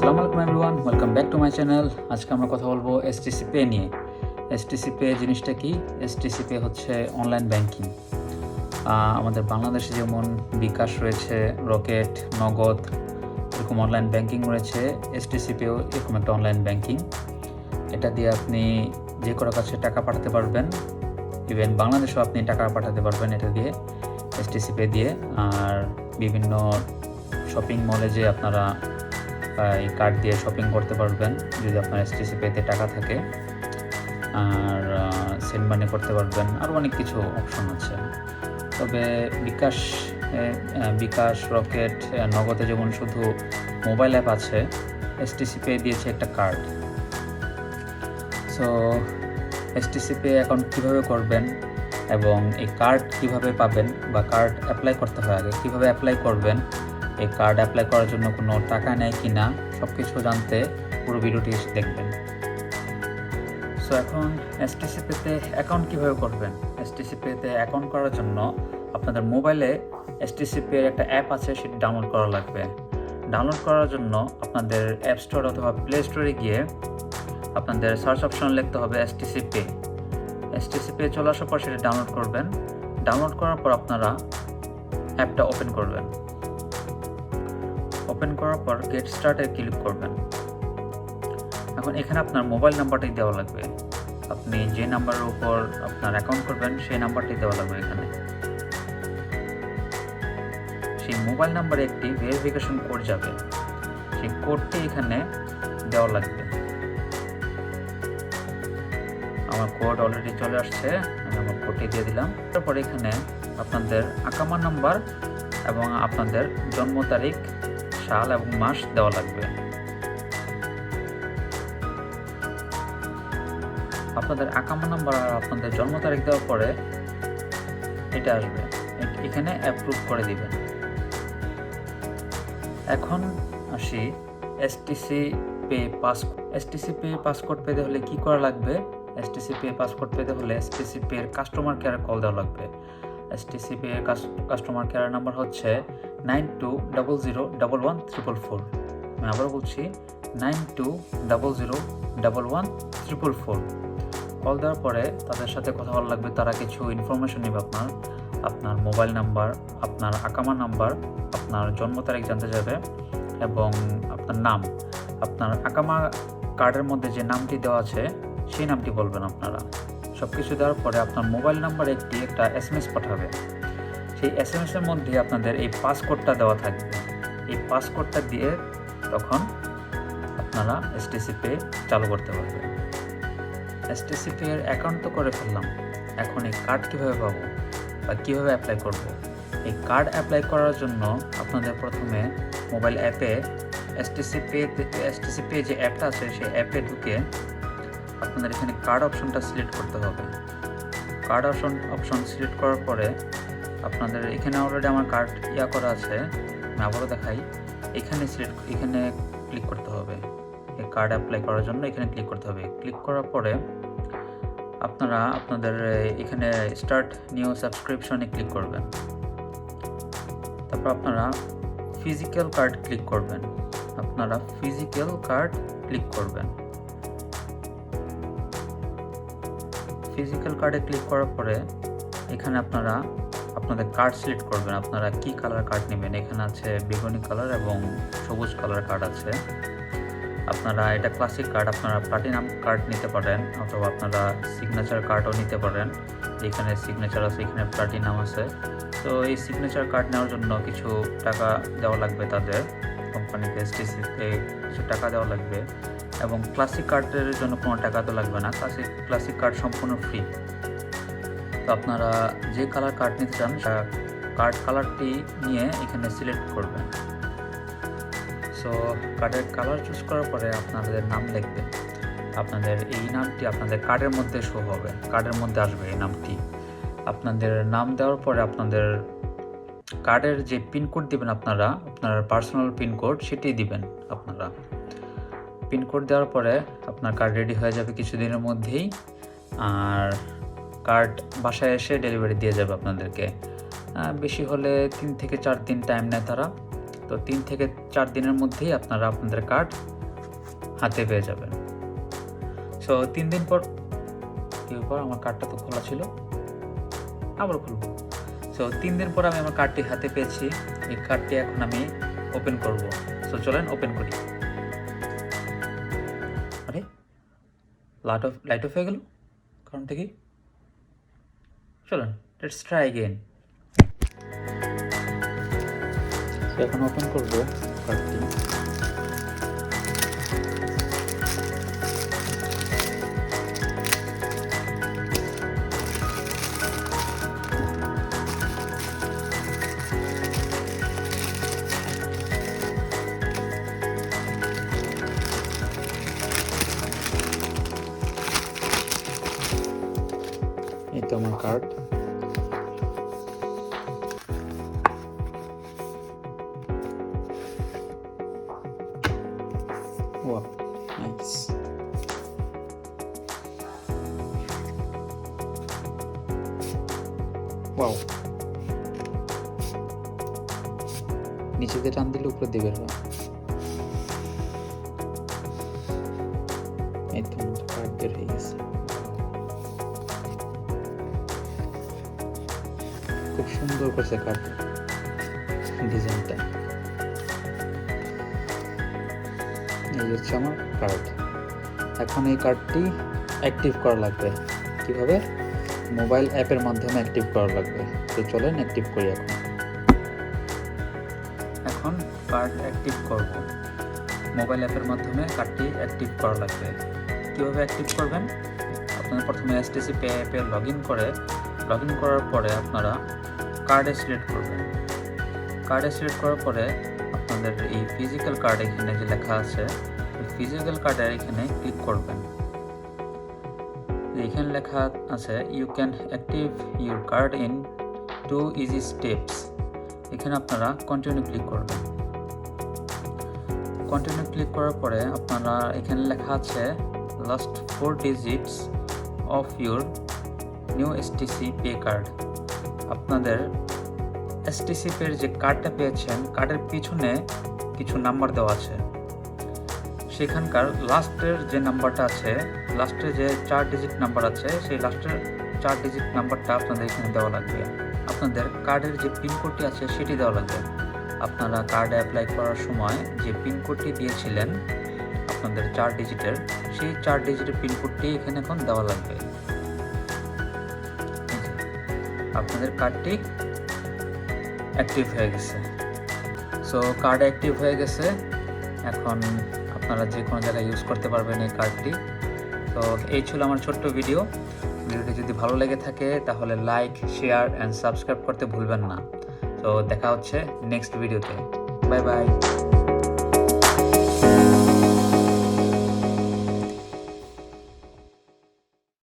আসসালামু আলাইকুম everyone, welcome back to my channel. আজকে আমরা কথা বলবো এসটিসি পে নিয়ে। এসটিসি পে জিনিসটা কি? এসটিসি পে হচ্ছে অনলাইন ব্যাংকিং। আমাদের বাংলাদেশে যেমন বিকাশ রয়েছে, রকেট, নগদ, এরকম অনলাইন ব্যাংকিং রয়েছে। এসটিসি পেও এরকম একটা অনলাইন ব্যাংকিং। এটা দিয়ে আপনি যে কারো কাছে টাকা পাঠাতে পারবেন, ইভেন বাংলাদেশেও আপনি টাকা পাঠাতে পারবেন এটা দিয়ে, এসটিসি পে দিয়ে। আর বিভিন্ন শপিং মলে যে আপনারা এই কার্ড দিয়ে শপিং করতে পারবেন যদি আপনার এসটিসি পেতে টাকা থাকে, আর সেন্ড মানি করতে পারবেন, আরও অনেক কিছু অপশন আছে। তবে বিকাশ, রকেট, নগদে যেমন শুধু মোবাইল অ্যাপ আছে, এসটিসি পে দিয়েছে একটা card. So STC pay account কীভাবে করবেন এবং এই কার্ড কীভাবে পাবেন, বা কার্ড অ্যাপ্লাই করতে হয় আগে কীভাবে অ্যাপ্লাই করবেন, এই কার্ড অ্যাপ্লাই করার জন্য কোনো টাকা নেয় কি না, সব কিছু জানতে পুরো ভিডিওটি দেখবেন। সো এখন এসটিসি পেতে অ্যাকাউন্ট কীভাবে করবেন? এসটিসি পেতে অ্যাকাউন্ট করার জন্য আপনাদের মোবাইলে এসটিসি পের একটা অ্যাপ আছে, সেটি ডাউনলোড করা লাগবে। ডাউনলোড করার জন্য আপনাদের অ্যাপ স্টোর অথবা প্লে স্টোরে গিয়ে আপনাদের সার্চ অপশন লিখতে হবে এসটিসি পে। এসটিসি পে চলে আসার পর সেটা ডাউনলোড করবেন। ডাউনলোড করার পর আপনারা অ্যাপটা ওপেন করবেন। ওপেন করার পর গেট স্টার্টে ক্লিক করবেন। এখন এখানে আপনার মোবাইল নাম্বারটাই দেওয়া লাগবে। আপনি যে নাম্বারের উপর আপনার অ্যাকাউন্ট করবেন সেই নাম্বারটাই দেওয়া লাগবে এখানে। সেই মোবাইল নাম্বারে একটি ভেরিফিকেশন কোড যাবে, সেই কোডটি এখানে দেওয়া লাগবে। আমার কোড অলরেডি চলে আসছে, আমি আমার কোডটি দিয়ে দিলাম। তারপর এখানে আপনাদের আকামা নাম্বার এবং আপনাদের জন্ম তারিখ, সাল এবং মাস দেওয়া লাগবে। আপনাদের আকামা নাম্বার আর আপনাদের জন্ম তারিখ দেওয়ার পরে এটা আসবে, এখানে অ্যাপ্রুভ করে দিবেন। এখন আসি STC pay passcode. STC pay passcode পেতে হলে কি করা লাগবে? এসটিসি পে পাসকোড পেতে হলে এসটিসি পের কাস্টমার কেয়ারে কল দেওয়া লাগবে। STC pay customer care number হচ্ছে 9200114444। আমি আবার বলছি 9200114444। কল দেওয়ার পরে তাদের সাথে কথা বলা লাগবে। তারা কিছু ইনফরমেশন নেবে, আপনার মোবাইল নাম্বার, আপনার আকামা নাম্বার, আপনার জন্ম তারিখ জানতে যাবে এবং আপনার নাম। আপনার আকামা কার্ডের মধ্যে যে নামটি দেওয়া আছে সেই নামটি বলবেন আপনারা। সব কিছু দেওয়ার পরে আপনার মোবাইল নাম্বারে একটা এসএমএস পাঠাবে। সেই এসএমএসের মধ্যে আপনাদের এই পাসকোডটা দেওয়া থাকবে। এই পাসকোডটা দিয়ে তখন আপনারা এসটিসি পে চালু করতে পারবেন। এসটিসি পে এর অ্যাকাউন্ট তো করে ফেললাম, এখন এই কার্ড কীভাবে পাবো বা কীভাবে অ্যাপ্লাই করব? এই কার্ড অ্যাপ্লাই করার জন্য আপনাদের প্রথমে মোবাইল অ্যাপে এসটিসি পে যে অ্যাপটা আছে সেই অ্যাপে ঢুকে আপনাদের এখানে কার্ড অপশনটা সিলেক্ট করতে হবে। কার্ড অপশন সিলেক্ট করার পরে আপনাদের এখানে অলরেডি আমার কার্ড করা আছে, আমি আবারও দেখাই। এখানে ক্লিক করতে হবে। এই কার্ড অ্যাপ্লাই করার জন্য এখানে ক্লিক করতে হবে। ক্লিক করার পরে আপনারা আপনাদের এখানে স্টার্ট নিউ সাবস্ক্রিপশনে ক্লিক করবেন। তারপর আপনারা ফিজিক্যাল কার্ড ক্লিক করবেন। ফিজিক্যাল কার্ডে ক্লিক করার পরে এখানে আপনারা আপনাদের কার্ড সিলেক্ট করবেন। আপনারা কি কালার কার্ড নেবেন? এখানে আছে বেগুনি কালার এবং সবুজ কালার কার্ড আছে। আপনারা এটা ক্লাসিক কার্ড, আপনারা প্লাটিনাম কার্ড নিতে পারেন অথবা আপনারা সিগনেচার কার্ডও নিতে পারেন। এখানে সিগনেচার আছে, এখানে প্লাটিনাম আছে। তো এই সিগনেচার কার্ড নেওয়ার জন্য কিছু টাকা দেওয়া লাগবে, তাদের কোম্পানিতে এসটিসিতে কিছু টাকা দেওয়া লাগবে। এবং ক্লাসিক কার্ডের জন্য কোনো টাকা তো লাগবে না, ক্লাসিক কার্ড সম্পূর্ণ ফ্রি। তো আপনারা যে কালার কার্ড নিতে চান কার্ড কালারটি নিয়ে এখানে সিলেক্ট করবেন। সো কার্ডের কালার চুজ করার পরে আপনাদের নাম লিখবেন। আপনাদের এই নামটি আপনাদের কার্ডের মধ্যে শো হবে, কার্ডের মধ্যে আসবে এই নামটি। আপনাদের নাম দেওয়ার পরে আপনাদের কার্ডের যে পিনকোড দিবেন আপনার পার্সোনাল পিনকোড সেটি দিবেন। আপনারা পিনকোড দেওয়ার পরে আপনার কার্ড রেডি হয়ে যাবে কিছুদিনের মধ্যেই, আর কার্ড বাসায় এসে ডেলিভারি দিয়ে যাবে আপনাদেরকে। বেশি হলে 3 থেকে 4 দিন টাইম নেয় তারা। তো 3 থেকে 4 দিনের মধ্যেই আপনারা আপনাদের কার্ড হাতে পেয়ে যাবেন। সো 3 দিন পর আমার কার্ডটা তো খোলা ছিল, আবার খুলব। সো 3 দিন পর আমি আমার কার্ডটি হাতে পেয়েছি। এই কার্ডটি এখন আমি ওপেন করব। সো চলেন ওপেন করি। আরে লাইট অফ হয়ে গেল, কারণটা কি? চলেন লেটস ট্রাই অ্যাগেন। এখন ওপেন করব কার্ডটি। এই তো আমার কার্ড। Wow, nice. Wow. নিচে দিয়ে টান দিলে উপরে দিয়ে বের হয়। এই তো আমার কার্ড বের হয়ে গেছে। খুব সুন্দর করছে কার্ড ডিজাইনটা। এই হচ্ছে আমার কার্ড। এখন এই কার্ডটি অ্যাক্টিভ করা লাগবে। কিভাবে? মোবাইল অ্যাপের মাধ্যমে অ্যাক্টিভ করা লাগবে। তো চলেন অ্যাক্টিভ করি। এখন কার্ড অ্যাক্টিভ করব। মোবাইল অ্যাপের মাধ্যমে কার্ডটি অ্যাক্টিভ করা লাগবে। কীভাবে অ্যাক্টিভ করবেন? আপনারা প্রথমে STC Pay অ্যাপে লগ ইন করার পরে আপনারা কার্ডে সিলেক্ট করবেন। কার্ডে সিলেক্ট করার পরে আপনাদের এই ফিজিক্যাল কার্ড এখানে যে লেখা আছে, ফিজিক্যাল কার্ডের এখানে ক্লিক করবেন। এখানে লেখা আছে you can active your card in 2 easy steps. এখানে আপনারা কন্টিনিউ ক্লিক করবেন। কন্টিনিউ ক্লিক করার পরে আপনারা এখানে লেখা আছে last 4 digits of your new STC Pay card. আপনাদের STC Pay যে কার্ডটা পেয়েছেন, কার্ডের পিছনে কিছু নাম্বার দেওয়া আছে। সেখানকার লাস্টের যে নাম্বারটা আছে, লাস্টের যে 4 ডিজিট নাম্বার আছে, সেই লাস্টের 4 ডিজিট নাম্বারটা আপনাদের এখানে দেওয়া লাগবে। আপনাদের কার্ডের যে পিনকোডটি আছে সেটি দেওয়া লাগবে। আপনারা কার্ডে অ্যাপ্লাই করার সময় যে পিনকোডটি দিয়েছিলেন আপনাদের 4 ডিজিটের, সেই 4 ডিজিটের পিনকোডটি এখানে এখন দেওয়া লাগবে। আপনাদের কার্ডটি অ্যাক্টিভ হয়ে গেছে। সো কার্ড অ্যাক্টিভ হয়ে গেছে। এখন আপনারা যে কোনো জায়গায় ইউজ করতে পারবেন এই কার্ডটি। তো এই ছিল আমার ছোট্ট ভিডিওটি যদি ভালো লেগে থাকে তাহলে লাইক, শেয়ার অ্যান্ড সাবস্ক্রাইব করতে ভুলবেন না। তো দেখা হচ্ছে নেক্সট ভিডিওতে। Bye bye.